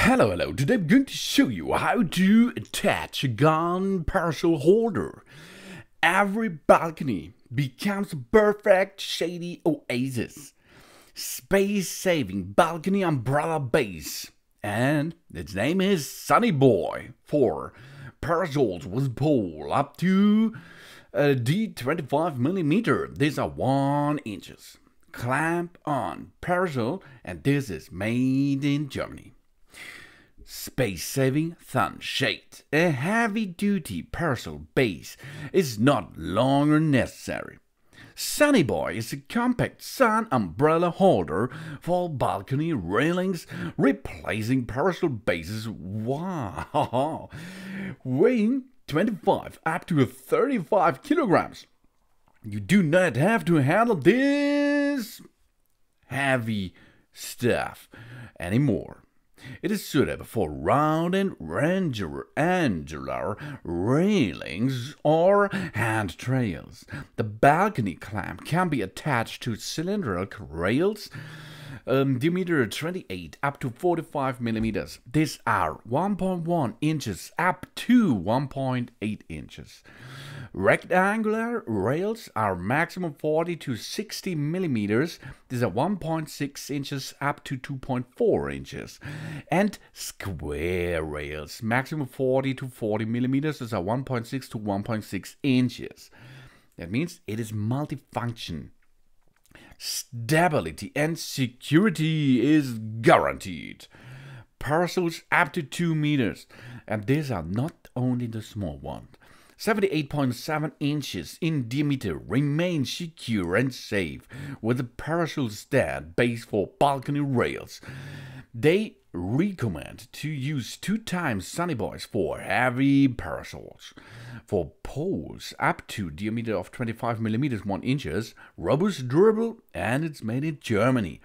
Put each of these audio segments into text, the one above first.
Hello, today I'm going to show you how to attach a gun parasol holder. Every balcony becomes a perfect shady oasis. Space-saving balcony umbrella base. And its name is Sunnyboy for parasols with pole up to D25mm. These are 1 inches. Clamp on parasol, and this is made in Germany. Space-saving sun shade. A heavy-duty parasol base is not longer necessary. Sunnyboy is a compact sun umbrella holder for balcony railings, replacing parasol bases. Wow! Weighing 25 up to 35 kilograms. You do not have to handle this heavy stuff anymore. It is suitable for round and angular railings or handrails. The balcony clamp can be attached to cylindrical rails, diameter 28 up to 45 millimeters. These are 1.1 inches up to 1.8 inches. Rectangular rails are maximum 40 to 60 millimeters. These are 1.6 inches up to 2.4 inches. And square rails, maximum 40 to 40 millimeters. These are 1.6 to 1.6 inches. That means it is multifunction. Stability and security is guaranteed. Parasols up to 2 meters. And these are not only the small ones. 78.7 inches in diameter remain secure and safe with a parasol stand base for balcony rails. They recommend to use 2 times Sunnyboys for heavy parasols. For poles up to diameter of 25 millimeters 1 inches, robust, durable, and it's made in Germany.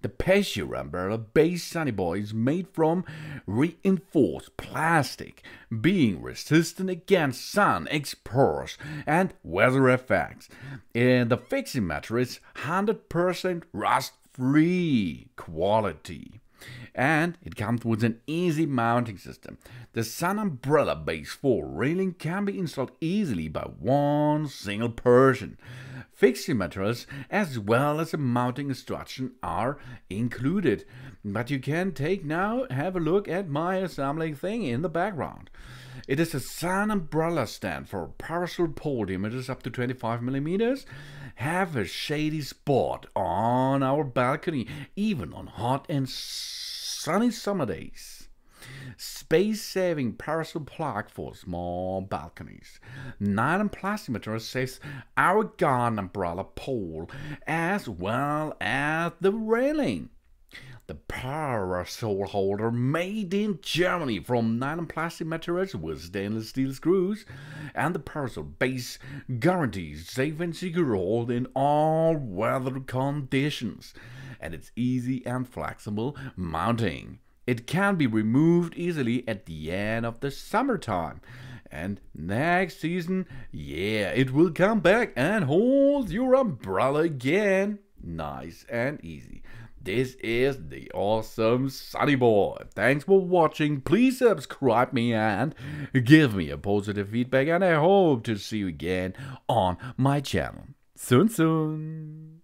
The Parasol umbrella base Sunnyboy is made from reinforced plastic, being resistant against sun exposure and weather effects. And the fixing material is 100% rust-free quality. And it comes with an easy mounting system. The sun umbrella base for railing can be installed easily by one single person. Fixing materials as well as a mounting instruction are included. But you can have a look at my assembling thing in the background. It is a sun umbrella stand for parasol pole diameters up to 25 millimeters. Have a shady spot on our balcony, even on hot and sunny summer days. Space-saving parasol plug for small balconies. Nylon plastic material saves our garden umbrella pole as well as the railing. The parasol holder made in Germany from nylon plastic materials with stainless steel screws, and the parasol base guarantees safe and secure hold in all weather conditions, and it's easy and flexible mounting. It can be removed easily at the end of the summertime. And next season, it will come back and hold your umbrella again. Nice and easy. This is the awesome Sunnyboy. Thanks for watching. Please subscribe me and give me a positive feedback. And I hope to see you again on my channel. Soon.